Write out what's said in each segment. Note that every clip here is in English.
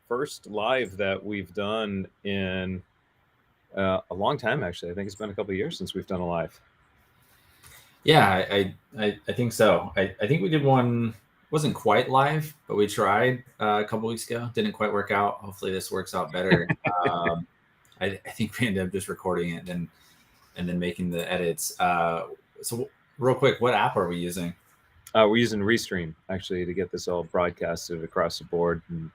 first live that we've done in a long time, actually. I think it's been a couple of years since we've done a live. Yeah, I think so. I think we did one, wasn't quite live, but we tried a couple weeks ago. Didn't quite work out. Hopefully this works out better. I think we ended up just recording it and then making the edits. So real quick, what app are we using? We're using Restream, actually, to get this all broadcasted across the board. And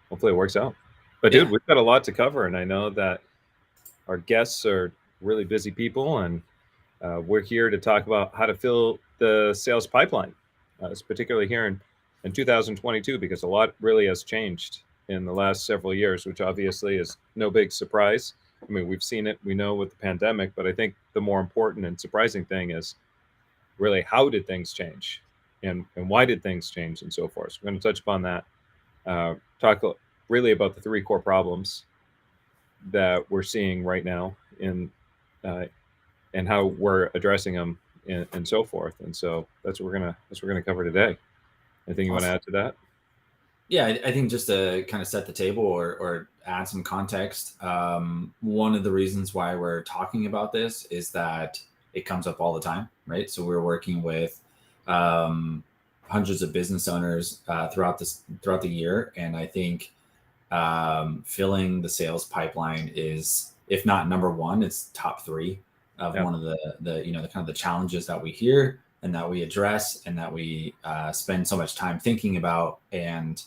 hopefully it works out. But, dude, Yeah. we've got a lot to cover. And I know that our guests are really busy people. And we're here to talk about how to fill the sales pipeline, particularly here in 2022, because a lot really has changed in the last several years, which obviously is no big surprise. I mean, we've seen it, we know with the pandemic, but I think the more important and surprising thing is really how did things change and why did things change and so forth. So we're going to touch upon that, talk really about the three core problems that we're seeing right now in and how we're addressing them and so forth. And so that's what we're gonna cover today. Anything you want to add to that? Yeah, I think just to kind of set the table or add some context, one of the reasons why we're talking about this is that it comes up all the time, right? So we're working with hundreds of business owners throughout the year, and I think filling the sales pipeline is, if not number one, it's top three of one of the the kind of the challenges that we hear and that we address and that we spend so much time thinking about. And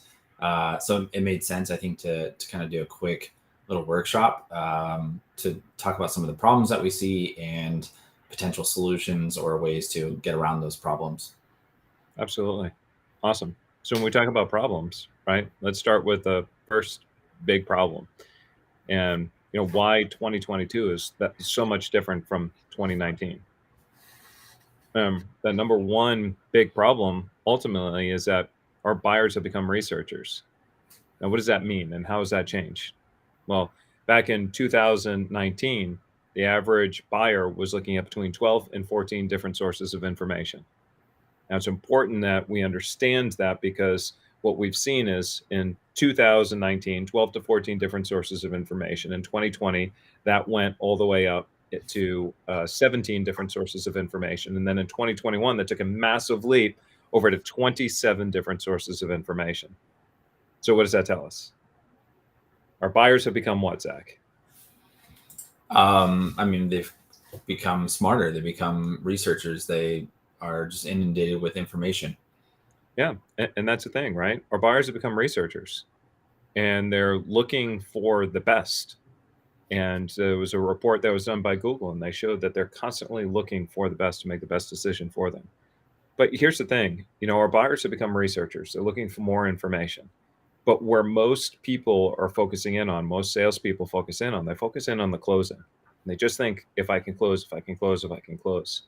so it made sense, I think, to kind of do a quick little workshop to talk about some of the problems that we see and potential solutions or ways to get around those problems. Absolutely. Awesome. So when we talk about problems, right, let's start with the first big problem. And why 2022 is that so much different from 2019. The number one big problem ultimately is that our buyers have become researchers. Now, what does that mean, and how has that changed? Well, back in 2019, the average buyer was looking at between 12 and 14 different sources of information. Now, it's important that we understand that, because what we've seen is in 2019, 12 to 14 different sources of information. In 2020, that went all the way up to 17 different sources of information. And then in 2021, that took a massive leap over to 27 different sources of information. So what does that tell us? Our buyers have become what, Zach? I mean, they've become smarter. They become researchers. They are just inundated with information. Yeah, and that's the thing, right? Our buyers have become researchers, and they're looking for the best. And there was a report that was done by Google, and they showed that they're constantly looking for the best to make the best decision for them. But here's the thing, our buyers have become researchers. They're looking for more information. But where most people are focusing in on, most salespeople focus in on, they focus in on the closing. And they just think, if I can close, if I can close, if I can close.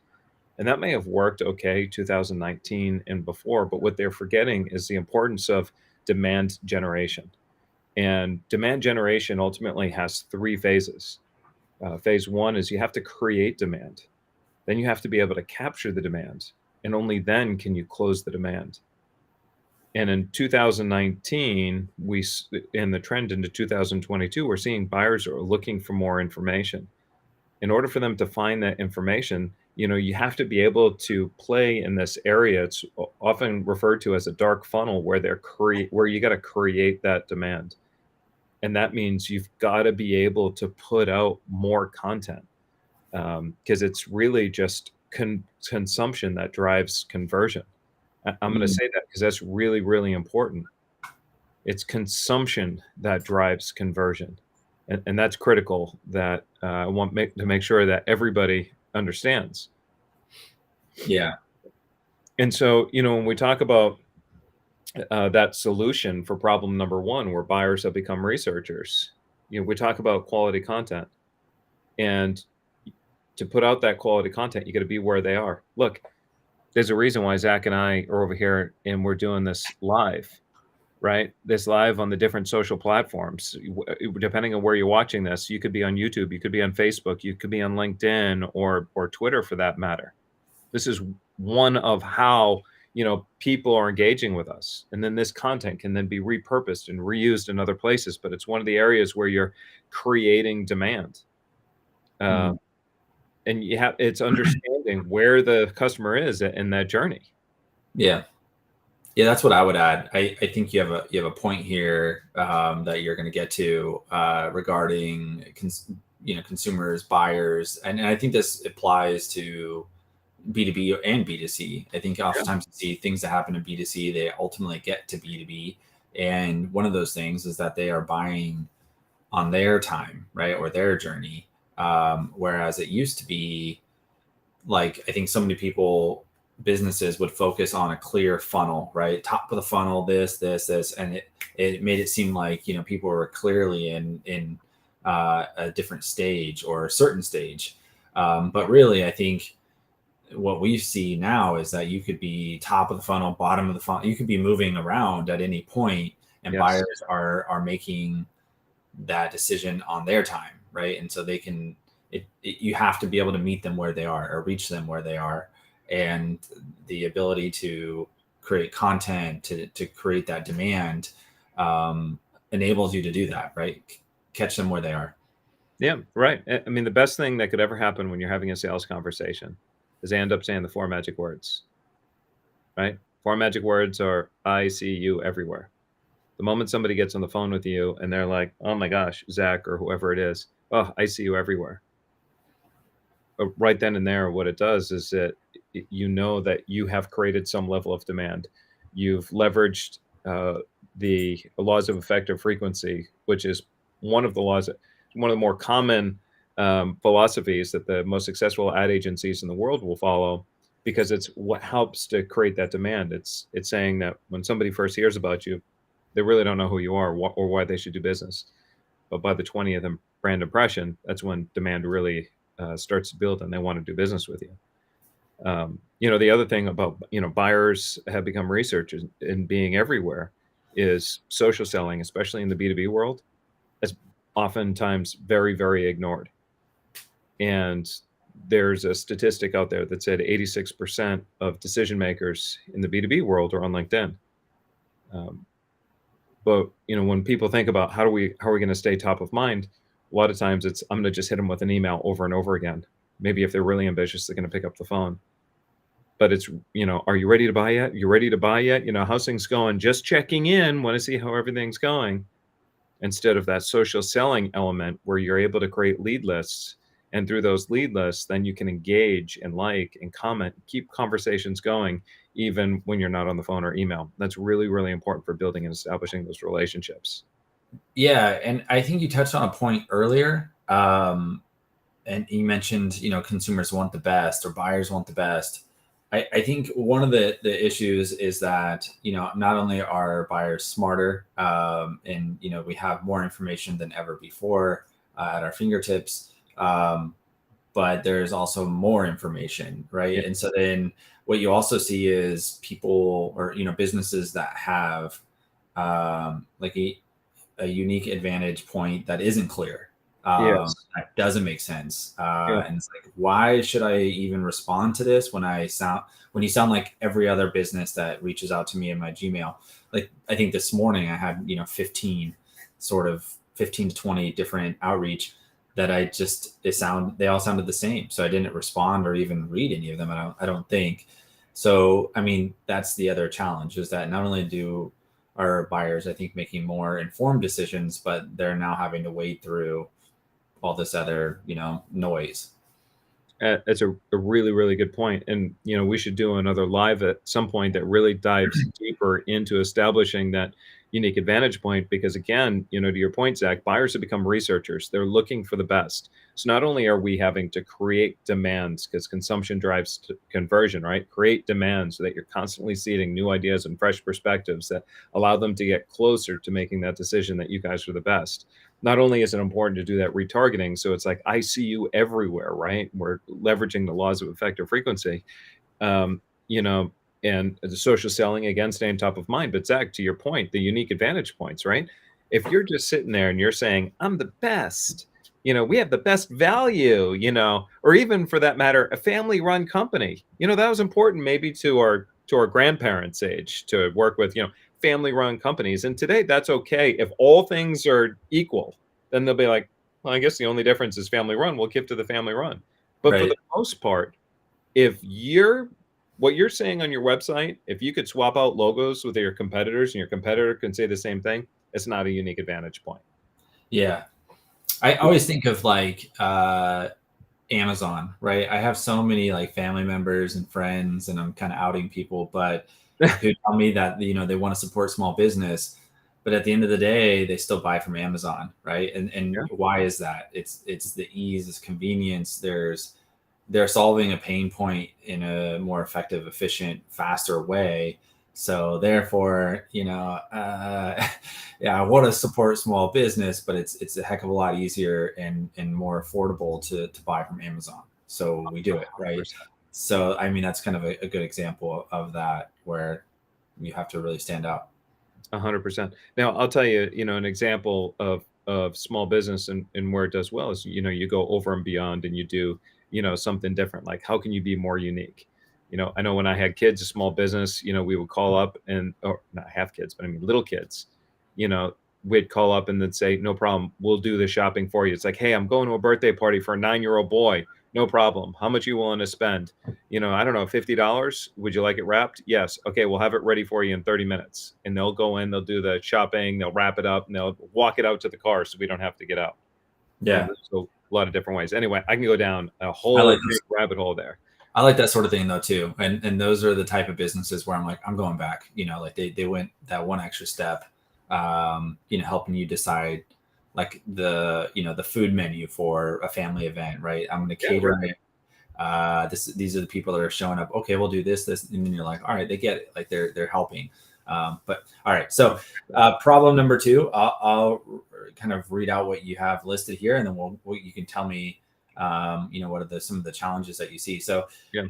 And that may have worked okay 2019 and before, but what they're forgetting is the importance of demand generation. And demand generation ultimately has three phases. Phase one is you have to create demand. Then you have to be able to capture the demand. And only then can you close the demand. And in 2019, in the trend into 2022, we're seeing buyers are looking for more information. In order for them to find that information, you have to be able to play in this area. It's often referred to as a dark funnel, where you got to create that demand. And that means you've got to be able to put out more content, because it's really just consumption that drives conversion. I'm going to say that because that's really, really important. It's consumption that drives conversion. And that's critical, that I want to make sure that everybody understands. Yeah. And so, when we talk about that solution for problem number one, where buyers have become researchers, we talk about quality content. And to put out that quality content, you got to be where they are. Look, there's a reason why Zach and I are over here and we're doing this live, right? This live on the different social platforms. Depending on where you're watching this, you could be on YouTube, you could be on Facebook, you could be on LinkedIn or Twitter for that matter. This is one of how people are engaging with us, and then this content can then be repurposed and reused in other places. But it's one of the areas where you're creating demand. Mhm. And it's understanding where the customer is in that journey. Yeah. Yeah, that's what I would add. I think you have a point here that you're going to get to regarding consumers, buyers, and I think this applies to B2B and B2C. I think Yeah. oftentimes you see things that happen in B2C, they ultimately get to B2B, and one of those things is that they are buying on their time, right, or their journey. Whereas it used to be like, I think so many people, businesses would focus on a clear funnel, right? Top of the funnel, this, and it made it seem like, people were clearly in a different stage or a certain stage. But really, I think what we see now is that you could be top of the funnel, bottom of the funnel. You could be moving around at any point, and Yes. buyers are making that decision on their time, right? And so they can, you have to be able to meet them where they are or reach them where they are. And the ability to create content, to create that demand, enables you to do that, right? Catch them where they are. Yeah, right. I mean, the best thing that could ever happen when you're having a sales conversation is they end up saying the four magic words, right? Four magic words are I see you everywhere. The moment somebody gets on the phone with you and they're like, oh my gosh, Zach or whoever it is, oh, I see you everywhere. But right then and there, what it does is that you know that you have created some level of demand. You've leveraged the laws of effective frequency, which is one of the laws, one of the more common philosophies that the most successful ad agencies in the world will follow, because it's what helps to create that demand. It's saying that when somebody first hears about you, they really don't know who you are or why they should do business. But by the 20th brand impression, that's when demand really starts to build and they want to do business with you. The other thing about, buyers have become researchers and being everywhere is social selling, especially in the B2B world, is oftentimes very, very ignored. And there's a statistic out there that said 86% of decision makers in the B2B world are on LinkedIn. Um, But, when people think about how are we going to stay top of mind, a lot of times it's I'm going to just hit them with an email over and over again. Maybe if they're really ambitious, they're going to pick up the phone. But it's, are you ready to buy yet? You ready to buy yet? How's things going? Just checking in, want to see how everything's going. Instead of that social selling element where you're able to create lead lists. And through those lead lists, then you can engage and like and comment, keep conversations going, even when you're not on the phone or email. That's really, really important for building and establishing those relationships. Yeah, and I think you touched on a point earlier, and you mentioned, consumers want the best or buyers want the best. I think one of the issues is that, not only are buyers smarter, and we have more information than ever before at our fingertips, but there's also more information, Yeah. right? And so then what you also see is people, or businesses that have like a unique advantage point that isn't clear, Yes. that doesn't make sense, Yeah. and it's like, why should I even respond to this when you sound like every other business that reaches out to me in my Gmail? Like, I think this morning I had 15 to 20 different outreach that they all sounded the same, so I didn't respond or even read any of them. I don't think so. I mean, that's the other challenge, is that not only do our buyers, I think, making more informed decisions, but they're now having to wade through all this other, noise. It's a really, really good point. And, we should do another live at some point that really dives deeper into establishing that unique advantage point. Because again, to your point, Zach, buyers have become researchers. They're looking for the best. So not only are we having to create demands, because consumption drives conversion, right? Create demands so that you're constantly seeding new ideas and fresh perspectives that allow them to get closer to making that decision that you guys are the best. Not only is it important to do that retargeting, so it's like I see you everywhere, right? We're leveraging the laws of effective frequency, um, you know, and the social selling, again, staying top of mind. But Zach, to your point, the unique advantage points, right? If you're just sitting there and you're saying, I'm the best, we have the best value, or even for that matter, a family run company, that was important maybe to our to our grandparents' age to work with, family-run companies. And today, that's okay. If all things are equal, then they'll be like, well, I guess the only difference is family run. We'll give to the family run. But for Right. the most part, if you're what you're saying on your website, if you could swap out logos with your competitors and your competitor can say the same thing, it's not a unique advantage point. Yeah. I always think of like Amazon, right? I have so many like family members and friends, and I'm kind of outing people, but who tell me that they want to support small business, but at the end of the day, they still buy from Amazon, right? And Yeah. why is that? It's the ease, it's convenience. They're solving a pain point in a more effective, efficient, faster way. So therefore, yeah, I want to support small business, but it's a heck of a lot easier and more affordable to buy from Amazon. So we do it, right? 100%. So I mean, that's kind of a good example of that where you have to really stand out. 100%. Now, I'll tell you, an example of small business and where it does well is, you go over and beyond and you do, something different. Like, how can you be more unique? I know when I had kids, a small business, we would call up and, or not have kids, but I mean, little kids, you know, we'd call up and then say, no problem, we'll do the shopping for you. It's like, hey, I'm going to a birthday party for a 9-year-old boy. No problem. How much are you willing to spend? I don't know, $50. Would you like it wrapped? Yes. Okay, we'll have it ready for you in 30 minutes. And they'll go in, they'll do the shopping, they'll wrap it up, and they'll walk it out to the car so we don't have to get out. And Yeah, so a lot of different ways. Anyway, I can go down a I whole like big rabbit hole there. I like that sort of thing though too, and those are the type of businesses where I'm like, I'm going back. Like they went that one extra step, helping you decide like the food menu for a family event, right? I'm going to Yeah, cater right. it. These are the people that are showing up. Okay, we'll do this, and then you're like, all right, they get it. Like they're helping. But all right, so problem number two, I'll kind of read out what you have listed here, and then you can tell me, what are some of the challenges that you see. So, Yeah.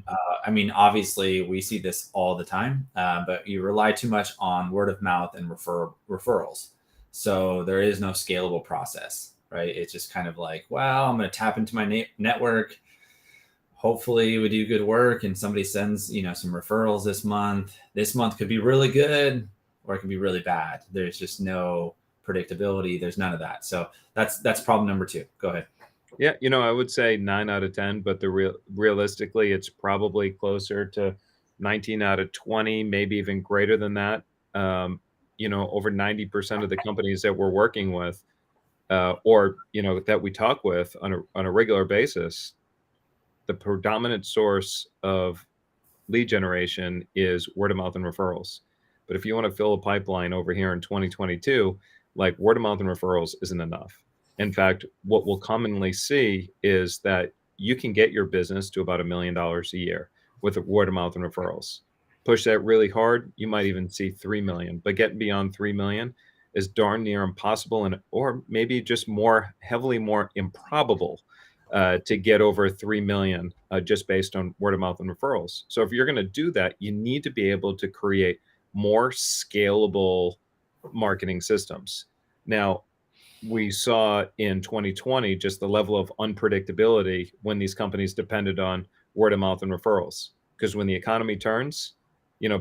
I mean, obviously, we see this all the time, but you rely too much on word of mouth and referrals. So there is no scalable process, right? It's just kind of like, well, I'm going to tap into my network. Hopefully we do good work and somebody sends some referrals this month could be really good or it can be really bad. There's just no predictability. There's none of that. So that's problem number two. Go ahead. Yeah, I would say 9 out of 10, but realistically, it's probably closer to 19 out of 20, maybe even greater than that. Over 90% of the companies that we're working with, or that we talk with on a regular basis, the predominant source of lead generation is word of mouth and referrals. But if you want to fill a pipeline over here in 2022, like word of mouth and referrals isn't enough. In fact, what we'll commonly see is that you can get your business to about $1 million a year with word of mouth and referrals. Push that really hard, you might even see 3 million, but getting beyond 3 million is darn near impossible and or maybe just heavily more improbable to get over 3 million just based on word of mouth and referrals. So if you're going to do that, you need to be able to create more scalable marketing systems. Now, we saw in 2020 just the level of unpredictability when these companies depended on word of mouth and referrals. Because when the economy turns,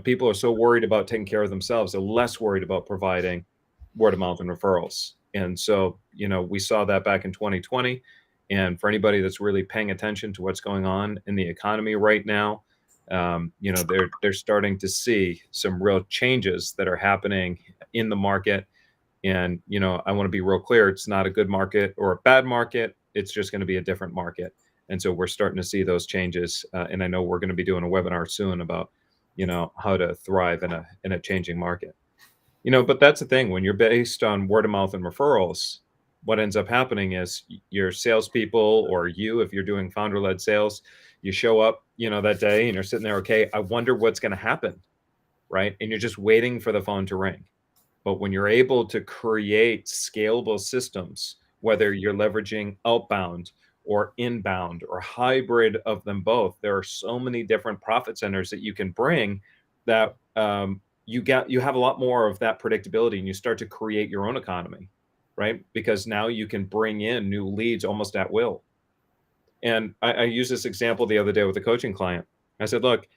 people are so worried about taking care of themselves, they're less worried about providing word of mouth and referrals. And so, we saw that back in 2020. And for anybody that's really paying attention to what's going on in the economy right now, they're starting to see some real changes that are happening in the market. And I want to be real clear: it's not a good market or a bad market. It's just going to be a different market. And so we're starting to see those changes. And I know we're going to be doing a webinar soon about how to thrive in a changing market. But that's the thing, when you're based on word of mouth and referrals, what ends up happening is your salespeople, or you, if you're doing founder-led sales, you show up, that day and you're sitting there, okay, I wonder what's going to happen, right? And you're just waiting for the phone to ring. But when you're able to create scalable systems, whether you're leveraging outbound or inbound or hybrid of them both, there are so many different profit centers that you can bring that you have a lot more of that predictability, and you start to create your own economy, right? Because now you can bring in new leads almost at will. And I used this example the other day with a coaching client. I said, look,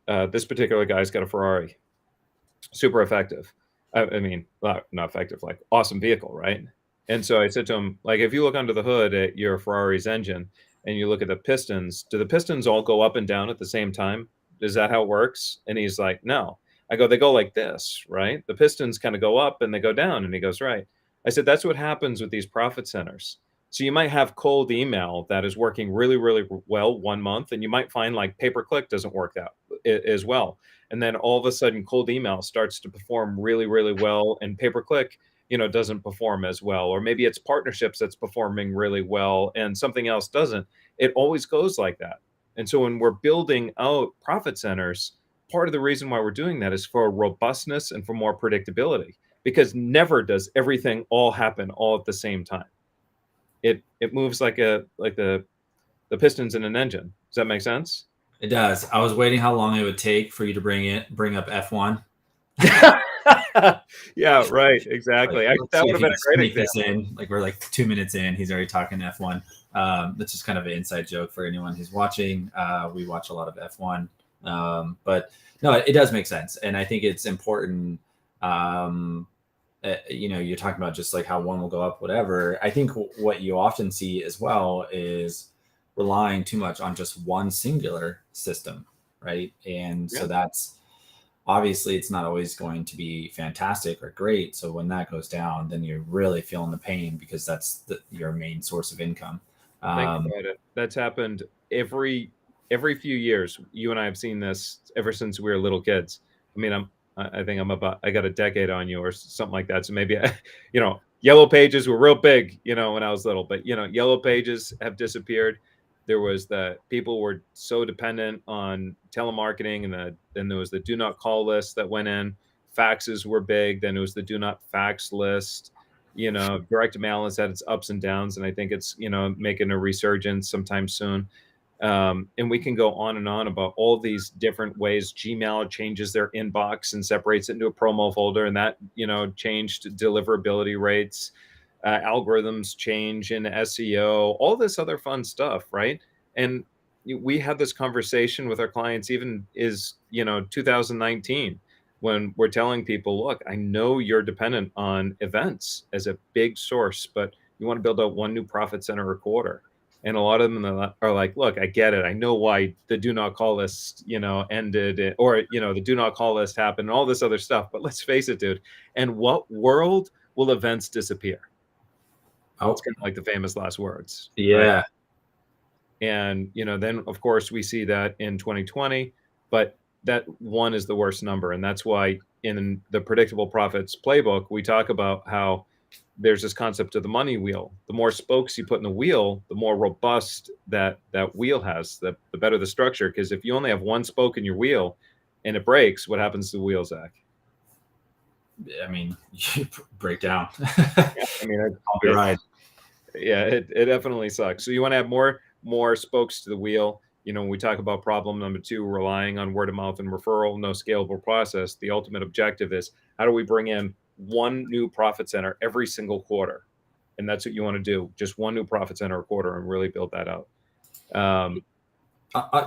This particular guy's got a Ferrari, super effective. I mean, not effective, like awesome vehicle, right? And so I said to him, like, if you look under the hood at your Ferrari's engine and you look at the pistons, do the pistons all go up and down at the same time? Is that how it works? And he's like, no. I go, they go like this, right? The pistons kind of go up and they go down. And he goes, right. I said, that's what happens with these profit centers. So you might have cold email that is working really, really well 1 month, and you might find like pay per click doesn't work out as well. And then all of a sudden cold email starts to perform really, really well, and pay per click, doesn't perform as well. Or maybe it's partnerships that's performing really well and something else doesn't. It always goes like that. And so when we're building out profit centers, part of the reason why we're doing that is for robustness and for more predictability, because never does everything all happen all at the same time. It moves like the pistons in an engine. Does that make sense? It does. I was waiting how long it would take for you to bring up F1. Yeah, right. Exactly. Like, That would have been a great this example. in. Like, we're like 2 minutes in, he's already talking F1. That's just kind of an inside joke for anyone who's watching. We watch a lot of F1, but no, it does make sense, and I think it's important. You're talking about just like how one will go up, whatever. I think what you often see as well is relying too much on just one singular system, right? And so that's obviously it's not always going to be fantastic or great. So when that goes down, then you're really feeling the pain because that's your main source of income. Think about it. That's happened every few years. You and I have seen this ever since we were little kids. I mean, I think I got a decade on you or something like that. So maybe, yellow pages were real big, when I was little, but yellow pages have disappeared. There was people were so dependent on telemarketing, and then there was the do not call list that went in. Faxes were big. Then it was the do not fax list. Direct mail has had its ups and downs, and I think it's making a resurgence sometime soon. And we can go on and on about all these different ways Gmail changes their inbox and separates it into a promo folder, and that changed deliverability rates. Algorithms change in SEO, all this other fun stuff, right? And we had this conversation with our clients, even 2019, when we're telling people, look, I know you're dependent on events as a big source, but you want to build out one new profit center a quarter. And a lot of them are like, look, I get it. I know why the do not call list, ended, or, the do not call list happened, and all this other stuff. But let's face it, dude. And what world will events disappear? Oh, it's kind of like the famous last words. Yeah. Right? And, then of course we see that in 2020, but that one is the worst number. And that's why in the predictable profits playbook, we talk about how there's this concept of the money wheel. The more spokes you put in the wheel, the more robust that wheel has, the better the structure. Because if you only have one spoke in your wheel and it breaks, what happens to the wheel, Zach? I mean, you break down. I'll be right. Yeah, it definitely sucks. So you want to have more spokes to the wheel. When we talk about problem number 2, relying on word of mouth and referral, no scalable process, the ultimate objective is how do we bring in one new profit center every single quarter? And that's what you want to do. Just one new profit center a quarter and really build that out.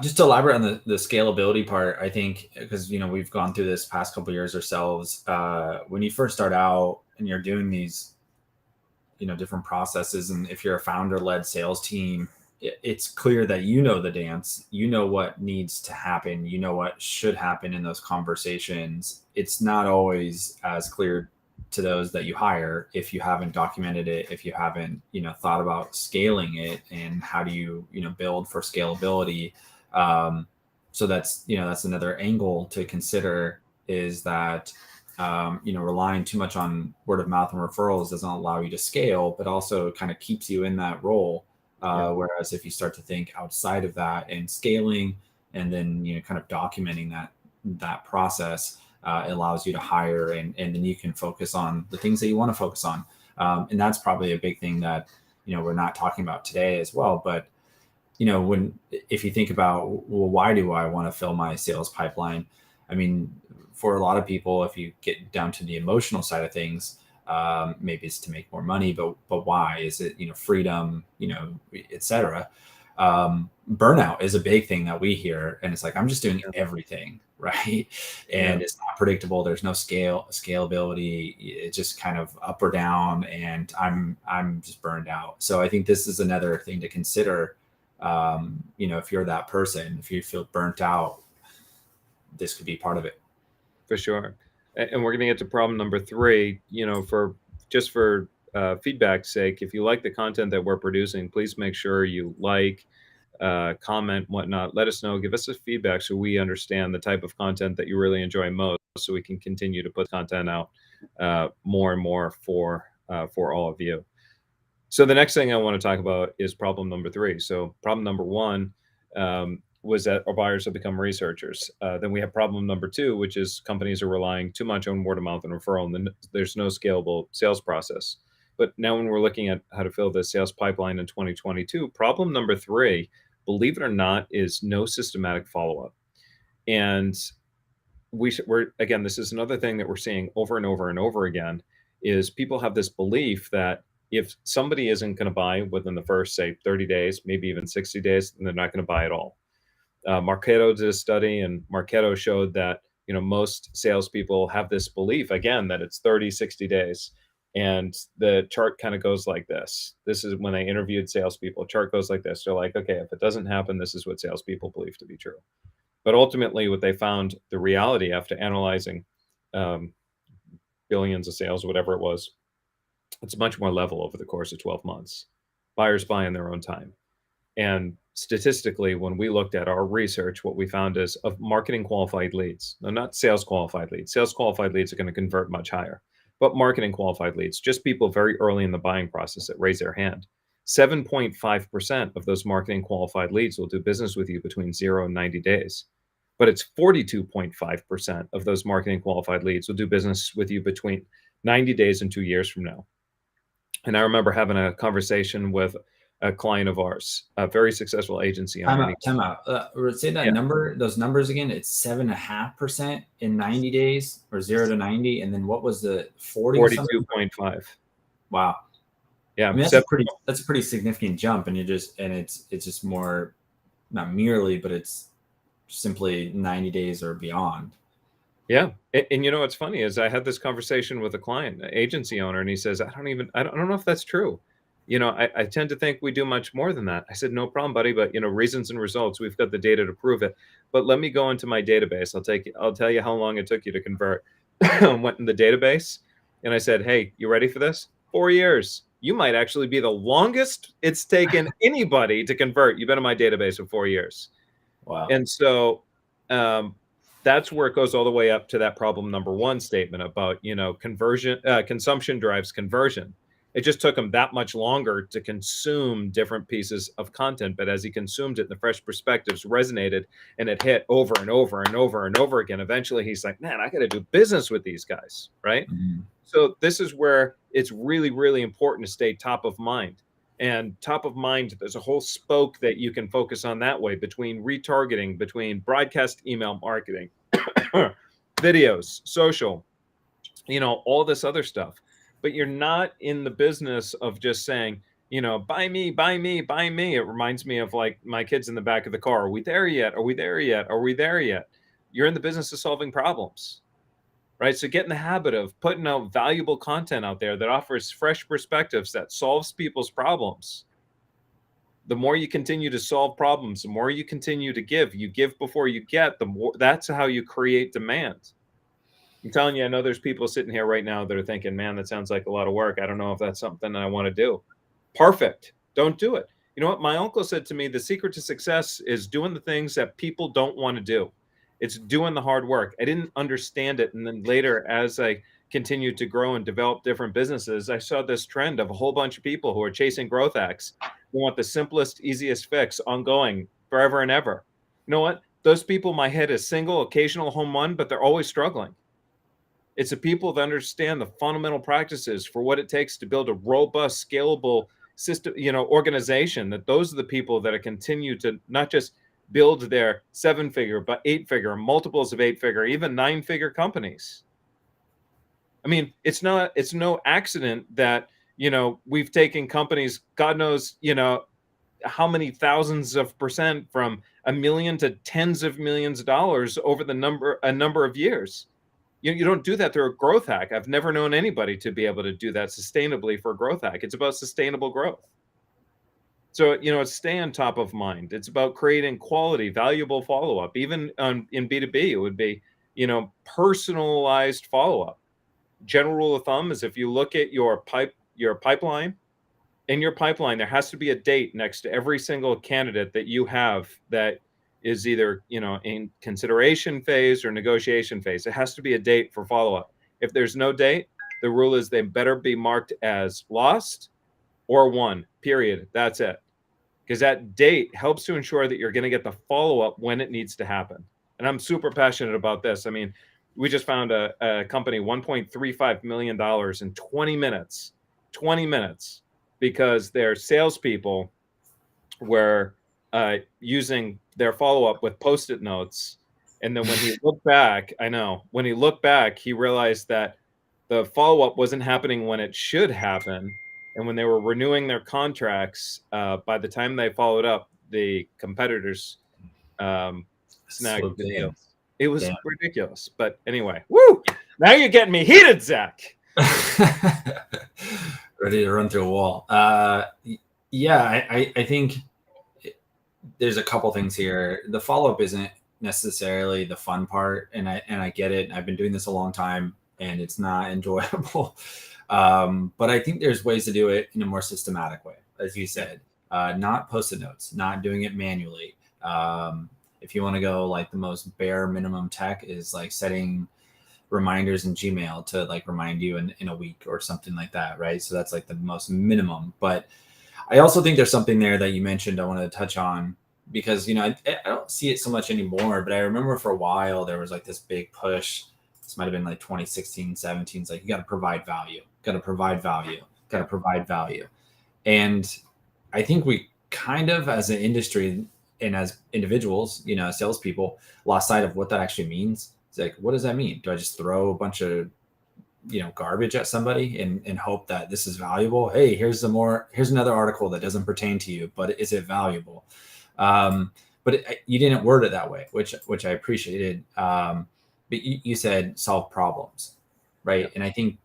Just to elaborate on the scalability part, I think, because, we've gone through this past couple of years ourselves. When you first start out and you're doing these, different processes, and if you're a founder-led sales team, it's clear that the dance, what needs to happen, what should happen in those conversations. It's not always as clear to those that you hire if you haven't documented it, if you haven't thought about scaling it, and how do you build for scalability. So that's another angle to consider, is that relying too much on word of mouth and referrals doesn't allow you to scale, but also kind of keeps you in that role. Whereas if you start to think outside of that and scaling, and then kind of documenting that process, it allows you to hire, and then you can focus on the things that you want to focus on. And that's probably a big thing that we're not talking about today as well. But if you think about, well, why do I want to fill my sales pipeline? I mean, for a lot of people, if you get down to the emotional side of things, maybe it's to make more money, but why? Is it freedom, et cetera? Burnout is a big thing that we hear, and it's like, I'm just doing Yeah. everything, right? Yeah. And it's not predictable. There's no scalability. It's just kind of up or down, and I'm just burned out. So I think this is another thing to consider. If you're that person, if you feel burnt out, this could be part of it. For sure. And we're going to get to problem number 3, for feedback's sake. If you like the content that we're producing, please make sure you comment, whatnot. Let us know. Give us a feedback so we understand the type of content that you really enjoy most, so we can continue to put content out more and more for all of you. So the next thing I want to talk about is problem number 3. So problem number 1 was that our buyers have become researchers. Then we have problem number 2, which is companies are relying too much on word of mouth and referral, and then there's no scalable sales process. But now when we're looking at how to fill the sales pipeline in 2022, problem number 3, believe it or not, is no systematic follow-up. And we're again, this is another thing that we're seeing over and over and over again, is people have this belief that if somebody isn't going to buy within the first, say, 30 days, maybe even 60 days, then they're not going to buy at all. Marketo did a study, and Marketo showed that most salespeople have this belief, again, that it's 30, 60 days. And the chart kind of goes like this. This is when they interviewed salespeople. Chart goes like this. They're like, okay, if it doesn't happen, this is what salespeople believe to be true. But ultimately, what they found, the reality after analyzing billions of sales, whatever it was, it's much more level over the course of 12 months. Buyers buy in their own time. And statistically, when we looked at our research, what we found is of marketing qualified leads, no, not sales qualified leads. Sales qualified leads are going to convert much higher, but marketing qualified leads, just people very early in the buying process that raise their hand. 7.5% of those marketing qualified leads will do business with you between 0 and 90 days. But it's 42.5% of those marketing qualified leads will do business with you between 90 days and 2 years from now. And I remember having a conversation with a client of ours, a very successful agency owner. Time out. Say that number, those numbers again. It's 7.5% in 90 days, or 0 to 90. And then what was the 42.5? Wow. Yeah. I mean, that's a pretty significant jump. And it's just more, not merely, but it's simply 90 days or beyond. Yeah. And what's funny is I had this conversation with a client, an agency owner, and he says, I don't know if that's true. I tend to think we do much more than that. I said, no problem, buddy. But, reasons and results, we've got the data to prove it. But let me go into my database. I'll tell you how long it took you to convert. Went in the database and I said, hey, you ready for this? 4 years. You might actually be the longest it's taken anybody to convert. You've been in my database for 4 years. Wow. And so that's where it goes all the way up to that problem number 1 statement about, consumption drives conversion. It just took him that much longer to consume different pieces of content. But as he consumed it, the fresh perspectives resonated and it hit over and over and over and over again. Eventually, he's like, man, I got to do business with these guys. Right. Mm-hmm. So this is where it's really, really important to stay top of mind. And top of mind, there's a whole spoke that you can focus on that way, between retargeting, between broadcast email marketing, videos, social, all this other stuff. But you're not in the business of just saying, buy me, buy me, buy me. It reminds me of like my kids in the back of the car. Are we there yet? Are we there yet? Are we there yet? You're in the business of solving problems, right? So get in the habit of putting out valuable content out there that offers fresh perspectives, that solves people's problems. The more you continue to solve problems, the more you continue to give. You give before you get, the more. That's how you create demand. I'm telling you, I know there's people sitting here right now that are thinking, man, that sounds like a lot of work. I don't know if that's something I want to do. Perfect. Don't do it. You know what? My uncle said to me, the secret to success is doing the things that people don't want to do. It's doing the hard work. I didn't understand it. And then later, as I continued to grow and develop different businesses, I saw this trend of a whole bunch of people who are chasing growth hacks, who want the simplest, easiest fix, ongoing, forever and ever. You know what? Those people might hit a single, occasional home run, but they're always struggling. It's the people that understand the fundamental practices for what it takes to build a robust, scalable system, organization. That those are the people that are continue to not just build their 7-figure, but 8-figure, multiples of 8-figure, even 9-figure companies. I mean, it's no accident that, we've taken companies, God knows, how many thousands of percent from $1 million to tens of millions of dollars over a number of years. You don't do that through a growth hack. I've never known anybody to be able to do that sustainably for a growth hack. It's about sustainable growth. So, it's staying top of mind. It's about creating quality, valuable follow-up. Even in B2B, it would be, personalized follow-up. General rule of thumb is if you look at your pipeline, in your pipeline, there has to be a date next to every single candidate that you have that is either, in consideration phase or negotiation phase. It has to be a date for follow-up. If there's no date, the rule is they better be marked as lost or won, period. That's it. Because that date helps to ensure that you're going to get the follow-up when it needs to happen. And I'm super passionate about this. I mean, we just found a company $1.35 million in 20 minutes, because their salespeople were using their follow-up with Post-it notes. And then when he looked back, he realized that the follow-up wasn't happening when it should happen. And when they were renewing their contracts, by the time they followed up, the competitors snagged the deal. It was ridiculous. But anyway, woo! Now you're getting me heated, Zach. Ready to run through a wall. Yeah, I think there's a couple things here. The follow-up isn't necessarily the fun part, and I get it. I've been doing this a long time, and it's not enjoyable. But I think there's ways to do it in a more systematic way, as you said, not Post-it notes, not doing it manually. If you want to go like the most bare minimum tech is like setting reminders in Gmail to like remind you in a week or something like that, right? So that's like the most minimum. But I also think there's something there that you mentioned I wanted to touch on, because, I don't see it so much anymore, but I remember for a while there was like this big push. This might have been like 2016, 17. It's like, you got to provide value, got to provide value, got to provide value. And I think we kind of, as an industry and as individuals, as salespeople, lost sight of what that actually means. It's like, what does that mean? Do I just throw a bunch of, garbage at somebody and hope that this is valuable? Hey, here's another article that doesn't pertain to you, but is it valuable? But you didn't word it that way, which I appreciated. But you said solve problems, right? Yeah. And I think,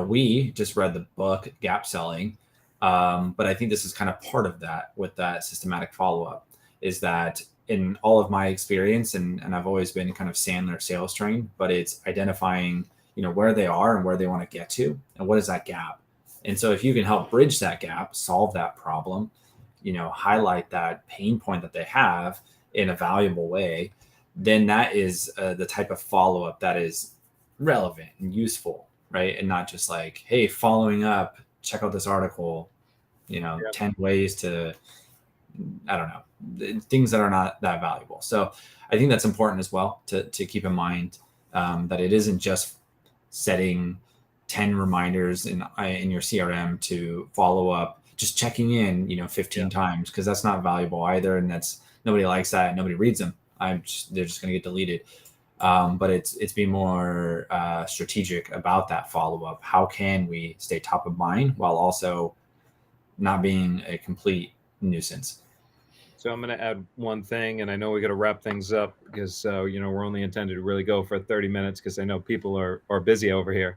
we just read the book Gap Selling, but I think this is kind of part of that with that systematic follow-up, is that in all of my experience, and I've always been kind of Sandler sales trained, but it's identifying, where they are and where they want to get to, and what is that gap. And so if you can help bridge that gap, solve that problem, highlight that pain point that they have in a valuable way, then that is the type of follow-up that is relevant and useful, right? And not just like, hey, following up, check out this article, 10 ways to, I don't know, things that are not that valuable. So I think that's important as well to keep in mind, that it isn't just setting 10 reminders in your CRM to follow up, just checking in, 15 times, because that's not valuable either. And nobody likes that. Nobody reads them. They're just going to get deleted. But it's being more strategic about that follow-up. How can we stay top of mind while also not being a complete nuisance? So I'm going to add one thing, and I know we got to wrap things up because, we're only intended to really go for 30 minutes because I know people are busy over here.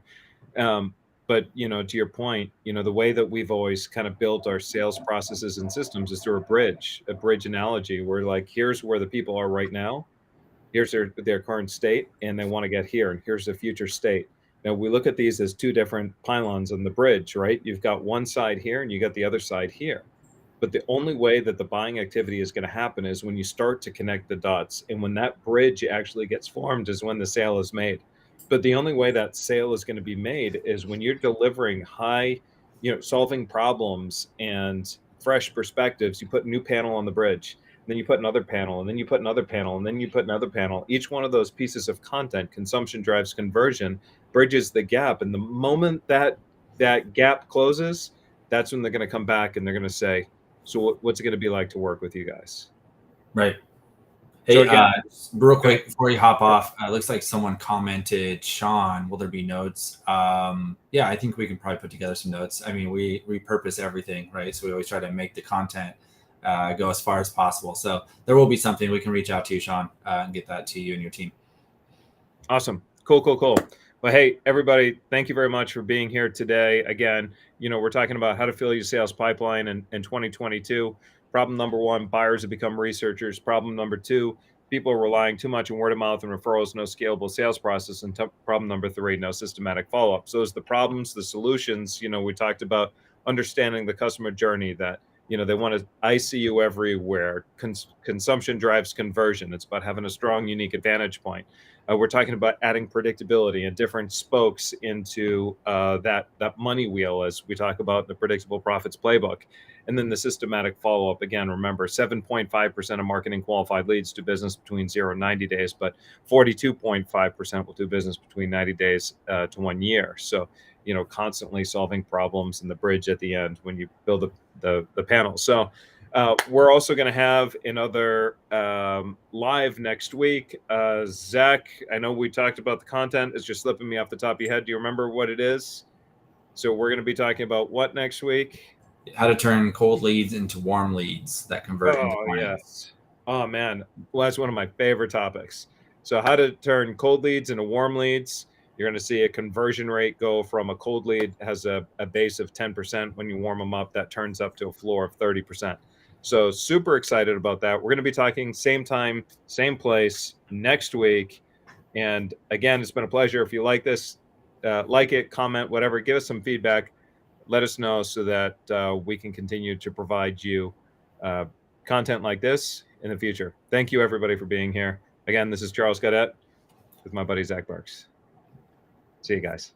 But, to your point, the way that we've always kind of built our sales processes and systems is through a bridge analogy. Where like, here's where the people are right now. Here's their current state, and they want to get here. And here's the future state. Now we look at these as two different pylons on the bridge, right? You've got one side here and you got the other side here. But the only way that the buying activity is going to happen is when you start to connect the dots. And when that bridge actually gets formed is when the sale is made. But the only way that sale is going to be made is when you're delivering high, solving problems and fresh perspectives. You put a new panel on the bridge, and then you put another panel, and then you put another panel, and then you put another panel. Each one of those pieces of content, consumption drives conversion, bridges the gap. And the moment that gap closes, that's when they're going to come back and they're going to say, so what's it going to be like to work with you guys? Right. Hey, again, real go ahead. quick before you hop off, looks like someone commented, Sean, will there be notes? Yeah, I think we can probably put together some notes. I mean, we repurpose everything, right? So we always try to make the content go as far as possible. So there will be something we can reach out to you, Sean, and get that to you and your team. Awesome. Cool, cool, cool. Well, hey, everybody, thank you very much for being here today. Again, we're talking about how to fill your sales pipeline in 2022. Problem number one, buyers have become researchers. Problem number two, people are relying too much on word of mouth and referrals, no scalable sales process. And problem number three, no systematic follow-up. So as the problems, the solutions, we talked about understanding the customer journey, that they want to I see you everywhere. Consumption drives conversion. It's about having a strong, unique advantage point. We're talking about adding predictability and different spokes into that money wheel, as we talk about in the Predictable Profits Playbook. And then the systematic follow-up. Again, remember, 7.5% of marketing qualified leads do business between 0 and 90 days, but 42.5% will do business between 90 days to 1 year. So, constantly solving problems and the bridge at the end when you build the panel. So we're also going to have another live next week. Zach, I know we talked about the content. It's just slipping me off the top of your head. Do you remember what it is? So we're going to be talking about what next week? How to turn cold leads into warm leads that convert into Oh, clients. yes. Oh, man. Well, that's one of my favorite topics. So how to turn cold leads into warm leads. You're going to see a conversion rate go from a cold lead has a base of 10%. When you warm them up, that turns up to a floor of 30%. So super excited about that. We're going to be talking same time, same place next week. And again, it's been a pleasure. If you like this, like it, comment, whatever, give us some feedback. Let us know so that we can continue to provide you content like this in the future. Thank you, everybody, for being here. Again, this is Charles Gaudet with my buddy Zach Burkes. See you guys.